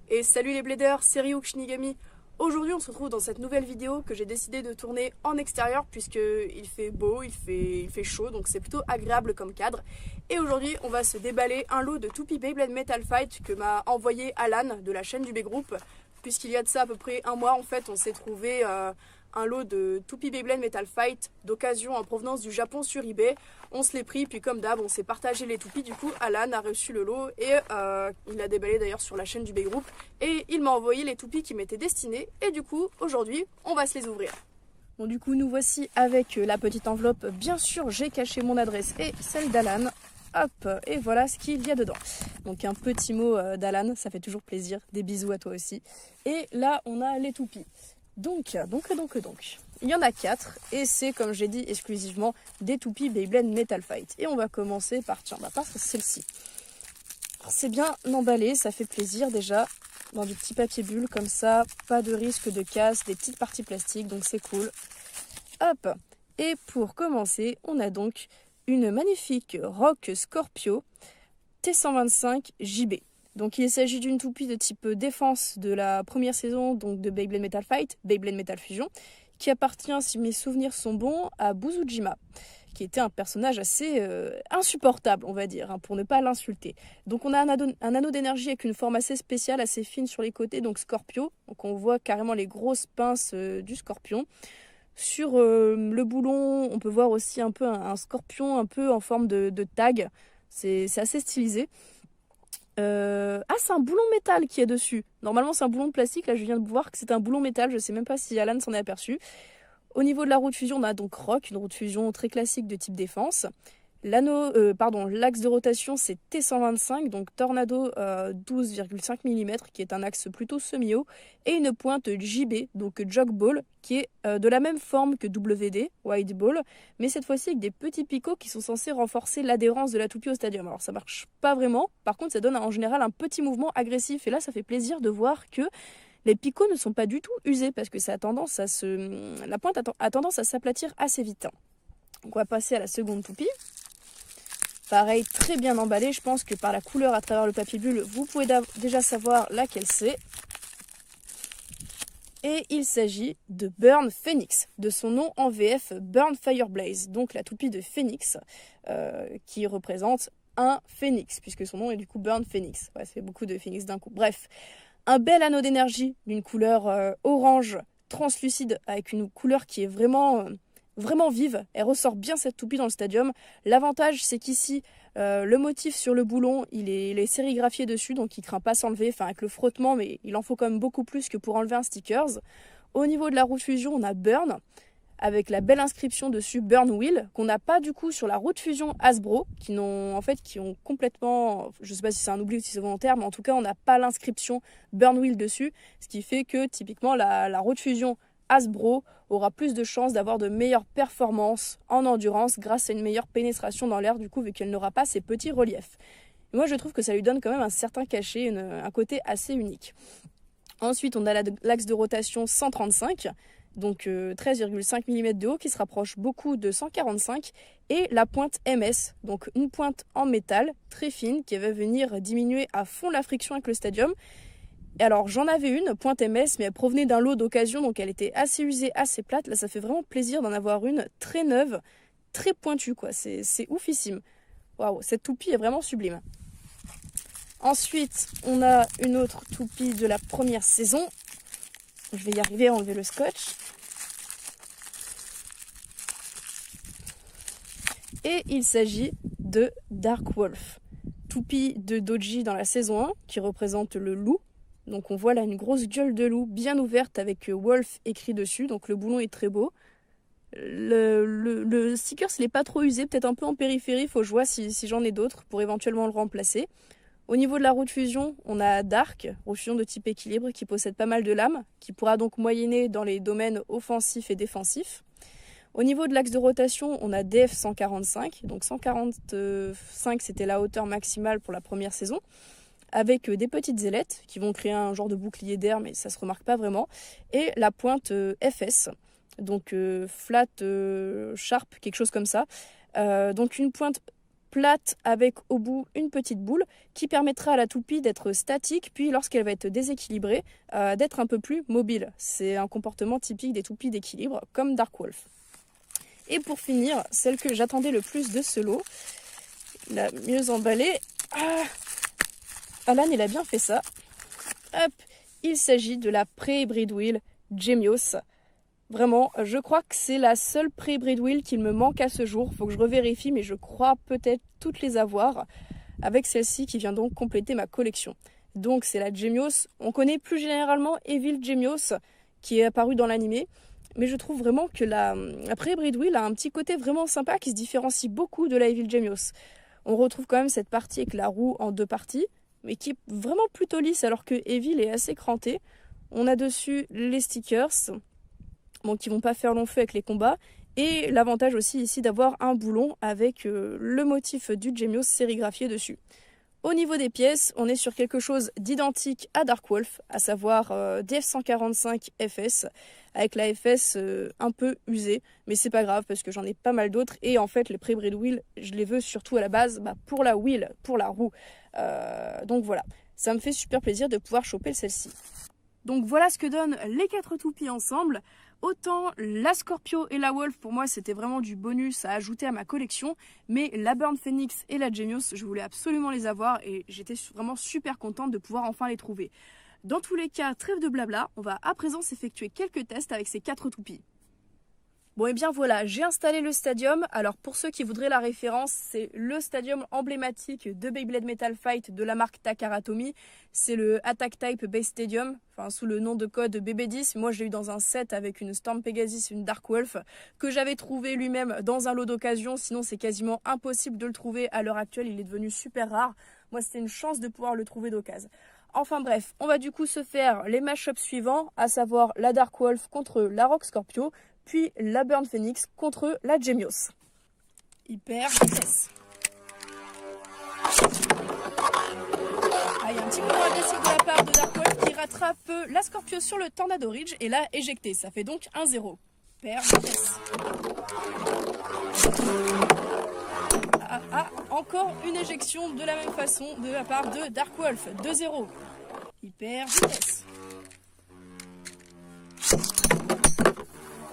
Et salut les bladers, c'est Ryuk Shinigami. Aujourd'hui on se retrouve dans cette nouvelle vidéo que j'ai décidé de tourner en extérieur puisque il fait beau, il fait chaud, donc c'est plutôt agréable comme cadre. Et aujourd'hui on va se déballer un lot de toupies Beyblade Metal Fight que m'a envoyé Alan de la chaîne du B-Group. Puisqu'il y a de ça à peu près un mois en fait, on s'est trouvé un lot de toupies Beyblade Metal Fight d'occasion en provenance du Japon sur eBay. On se les pris, puis comme d'hab, on s'est partagé les toupies. Du coup, Alan a reçu le lot et il l'a déballé d'ailleurs sur la chaîne du B-Group. Et il m'a envoyé les toupies qui m'étaient destinées. Et du coup, aujourd'hui, on va se les ouvrir. Bon, du coup, nous voici avec la petite enveloppe. Bien sûr, j'ai caché mon adresse et celle d'Alan. Hop, et voilà ce qu'il y a dedans. Donc un petit mot d'Alan, ça fait toujours plaisir. Des bisous à toi aussi. Et là, on a les toupies. Donc, il y en a 4 et c'est, comme j'ai dit, exclusivement des toupies Beyblade Metal Fight. Et on va commencer par, par celle-ci. C'est bien emballé, ça fait plaisir déjà, dans du petit papier bulle comme ça, pas de risque de casse, des petites parties plastiques, donc c'est cool. Hop, et pour commencer, on a donc une magnifique Rock Scorpio T125 JB. Donc il s'agit d'une toupie de type défense de la première saison donc de Beyblade Metal Fight, Beyblade Metal Fusion, qui appartient, si mes souvenirs sont bons, à Buzujima, qui était un personnage assez insupportable, on va dire, pour ne pas l'insulter. Donc on a un anneau d'énergie avec une forme assez spéciale, assez fine sur les côtés, donc Scorpio. Donc on voit carrément les grosses pinces du scorpion. Sur le boulon, on peut voir aussi un peu un scorpion un peu en forme de tag. C'est assez stylisé. C'est un boulon métal qui est dessus. Normalement, c'est un boulon de plastique. Là, je viens de voir que c'est un boulon métal. Je sais même pas si Alan s'en est aperçu. Au niveau de la roue de fusion, on a donc Rock, une roue de fusion très classique de type défense. L'axe de rotation, c'est T125, donc Tornado 12,5 mm, qui est un axe plutôt semi-haut, et une pointe JB, donc Jog Ball, qui est de la même forme que WD, Wide Ball, mais cette fois-ci avec des petits picots qui sont censés renforcer l'adhérence de la toupie au stadium. Alors ça marche pas vraiment, par contre ça donne en général un petit mouvement agressif, et là ça fait plaisir de voir que les picots ne sont pas du tout usés, parce que la pointe a tendance à s'aplatir assez vite. Donc on va passer à la seconde toupie. Pareil, très bien emballé. Je pense que par la couleur à travers le papier bulle, vous pouvez déjà savoir laquelle c'est. Et il s'agit de Burn Phoenix, de son nom en VF Burn Fireblaze, donc la toupie de Phoenix, qui représente un phénix, puisque son nom est du coup Burn Phoenix. Ouais, ça fait beaucoup de phénix d'un coup. Bref, un bel anneau d'énergie d'une couleur orange translucide, avec une couleur qui est vraiment vive. Elle ressort bien cette toupie dans le stadium. L'avantage, c'est qu'ici, le motif sur le boulon, il est sérigraphié dessus, donc il ne craint pas s'enlever, avec le frottement, mais il en faut quand même beaucoup plus que pour enlever un stickers. Au niveau de la roue de fusion, on a Burn, avec la belle inscription dessus Burn Wheel, qu'on n'a pas du coup sur la roue de fusion Hasbro, qui ont complètement, je ne sais pas si c'est un oubli ou si c'est volontaire, mais en tout cas, on n'a pas l'inscription Burn Wheel dessus, ce qui fait que typiquement la roue de fusion Hasbro aura plus de chances d'avoir de meilleures performances en endurance grâce à une meilleure pénétration dans l'air, du coup, vu qu'elle n'aura pas ces petits reliefs. Et moi, je trouve que ça lui donne quand même un certain cachet, un côté assez unique. Ensuite, on a l'axe de rotation 135, donc 13,5 mm de haut, qui se rapproche beaucoup de 145, et la pointe MS, donc une pointe en métal très fine qui va venir diminuer à fond la friction avec le stadium. Et alors j'en avais une, pointe MS, mais elle provenait d'un lot d'occasion, donc elle était assez usée, assez plate. Là ça fait vraiment plaisir d'en avoir une très neuve, très pointue quoi, c'est oufissime. Waouh, cette toupie est vraiment sublime. Ensuite, on a une autre toupie de la première saison. Je vais y arriver à enlever le scotch. Et il s'agit de Dark Wolf, toupie de Doji dans la saison 1, qui représente le loup. Donc on voit là une grosse gueule de loup bien ouverte avec Wolf écrit dessus, donc le boulon est très beau. Le sticker, il n'est pas trop usé, peut-être un peu en périphérie, il faut que je vois si j'en ai d'autres pour éventuellement le remplacer. Au niveau de la roue de fusion, on a Dark, roue de fusion de type équilibre, qui possède pas mal de lames, qui pourra donc moyenner dans les domaines offensifs et défensifs. Au niveau de l'axe de rotation, on a DF 145, donc 145 c'était la hauteur maximale pour la première saison, avec des petites ailettes qui vont créer un genre de bouclier d'air, mais ça se remarque pas vraiment, et la pointe FS, donc flat sharp, quelque chose comme ça. Donc une pointe plate avec au bout une petite boule qui permettra à la toupie d'être statique, puis lorsqu'elle va être déséquilibrée, d'être un peu plus mobile. C'est un comportement typique des toupies d'équilibre, comme Darkwolf. Et pour finir, celle que j'attendais le plus de ce lot, la mieux emballée. Alan, il a bien fait ça. Hop, il s'agit de la Pre-Hybrid Wheel Gemios. Vraiment, je crois que c'est la seule Pre-Hybrid Wheel qu'il me manque à ce jour. Faut que je revérifie, mais je crois peut-être toutes les avoir. Avec celle-ci qui vient donc compléter ma collection. Donc c'est la Gemios. On connaît plus généralement Evil Gemios, qui est apparu dans l'animé. Mais je trouve vraiment que la Pre-Hybrid Wheel a un petit côté vraiment sympa qui se différencie beaucoup de la Evil Gemios. On retrouve quand même cette partie avec la roue en 2 parties, mais qui est vraiment plutôt lisse alors que Evil est assez cranté. On a dessus les stickers, bon, qui vont pas faire long feu avec les combats, et l'avantage aussi ici d'avoir un boulon avec le motif du Gemios sérigraphié dessus. Au niveau des pièces, on est sur quelque chose d'identique à Darkwolf, à savoir des F145 FS, avec la FS un peu usée, mais c'est pas grave parce que j'en ai pas mal d'autres, et en fait les Pre-Hybrid Wheel, je les veux surtout à la base pour la wheel, pour la roue. Donc voilà, ça me fait super plaisir de pouvoir choper celle-ci. Donc voilà ce que donnent les 4 toupies ensemble. Autant la Scorpio et la Wolf, pour moi, c'était vraiment du bonus à ajouter à ma collection. Mais la Burnt Phoenix et la Gemios, je voulais absolument les avoir et j'étais vraiment super contente de pouvoir enfin les trouver. Dans tous les cas, trêve de blabla, on va à présent s'effectuer quelques tests avec ces 4 toupies. Bon et bien voilà, j'ai installé le Stadium. Alors pour ceux qui voudraient la référence, c'est le Stadium emblématique de Beyblade Metal Fight de la marque Takara Tomy. C'est le Attack Type Base Stadium, enfin sous le nom de code BB10. Moi je l'ai eu dans un set avec une Storm Pegasus et une Darkwolf que j'avais trouvé lui-même dans un lot d'occasion. Sinon c'est quasiment impossible de le trouver à l'heure actuelle, il est devenu super rare. Moi c'était une chance de pouvoir le trouver d'occasion. Enfin bref, on va du coup se faire les mashups suivants, à savoir la Darkwolf contre la Rock Scorpio, puis la Burnt Phoenix contre la Gemios. Hyper vitesse. Ah, il y a un petit mouvement agressif de la part de Darkwolf qui rattrape la Scorpio sur le Tornado Ridge et l'a éjecté. Ça fait donc 1-0. Hyper vitesse. Encore une éjection de la même façon de la part de Darkwolf. 2-0. Hyper vitesse.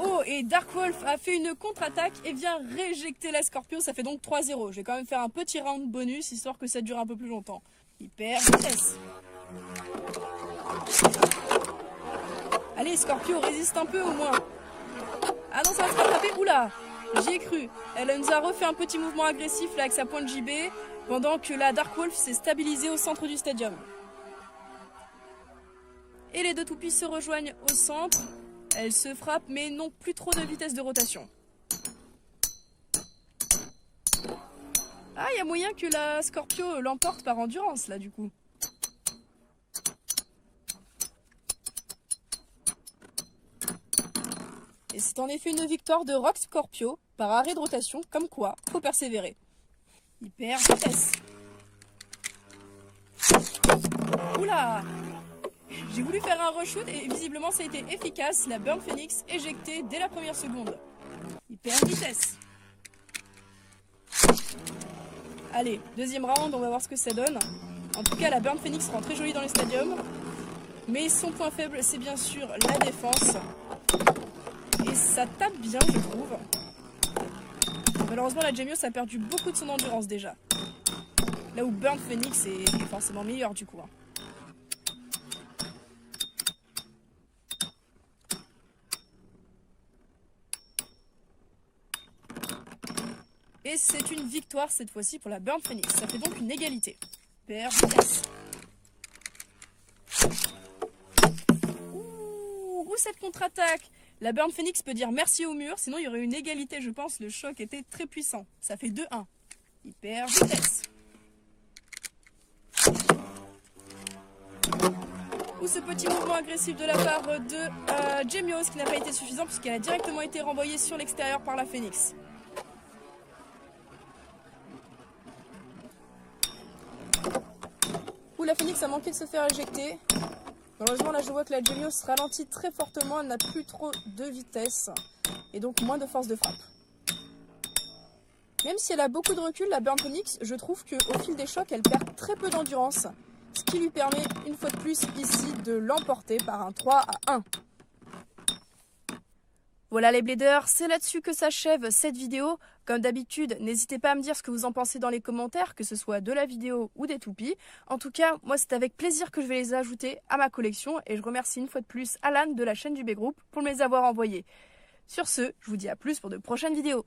Oh, et Darkwolf a fait une contre-attaque et vient rééjecter la Scorpio. Ça fait donc 3-0. Je vais quand même faire un petit round bonus, histoire que ça dure un peu plus longtemps. Hyper vitesse. Allez, Scorpio, résiste un peu au moins. Ah non, ça va se rattraper. Oula, j'y ai cru. Elle nous a refait un petit mouvement agressif là avec sa pointe JB, pendant que la Darkwolf s'est stabilisée au centre du stadium. Et les 2 toupies se rejoignent au centre. Elles se frappent mais n'ont plus trop de vitesse de rotation. Ah, il y a moyen que la Scorpio l'emporte par endurance là du coup. Et c'est en effet une victoire de Rock Scorpio par arrêt de rotation, comme quoi, faut persévérer. Hyper vitesse. Oula! J'ai voulu faire un reshoot et visiblement ça a été efficace. La Burnt Phoenix éjectée dès la première seconde. Hyper vitesse. Allez, deuxième round, on va voir ce que ça donne. En tout cas, la Burnt Phoenix rend très jolie dans le stadium. Mais son point faible, c'est bien sûr la défense. Et ça tape bien, je trouve. Malheureusement, la Gemios a perdu beaucoup de son endurance déjà. Là où Burnt Phoenix est forcément meilleur du coup. Et c'est une victoire cette fois-ci pour la Burnt Phoenix. Ça fait donc une égalité. Hyper vitesse. Ouh, cette contre-attaque. La Burnt Phoenix peut dire merci au mur, sinon il y aurait une égalité, je pense. Le choc était très puissant. Ça fait 2-1. Hyper vitesse. Ou ce petit mouvement agressif de la part de Gemios qui n'a pas été suffisant puisqu'elle a directement été renvoyée sur l'extérieur par la Phoenix. La Phoenix a manqué de se faire éjecter. Malheureusement là je vois que la Gemios ralentit très fortement, elle n'a plus trop de vitesse et donc moins de force de frappe. Même si elle a beaucoup de recul, la Burn Phoenix, je trouve qu'au fil des chocs, elle perd très peu d'endurance, ce qui lui permet une fois de plus ici de l'emporter par un 3-1. Voilà les bladers, c'est là-dessus que s'achève cette vidéo. Comme d'habitude, n'hésitez pas à me dire ce que vous en pensez dans les commentaires, que ce soit de la vidéo ou des toupies. En tout cas, moi c'est avec plaisir que je vais les ajouter à ma collection et je remercie une fois de plus Alan de la chaîne du B-Group pour me les avoir envoyés. Sur ce, je vous dis à plus pour de prochaines vidéos.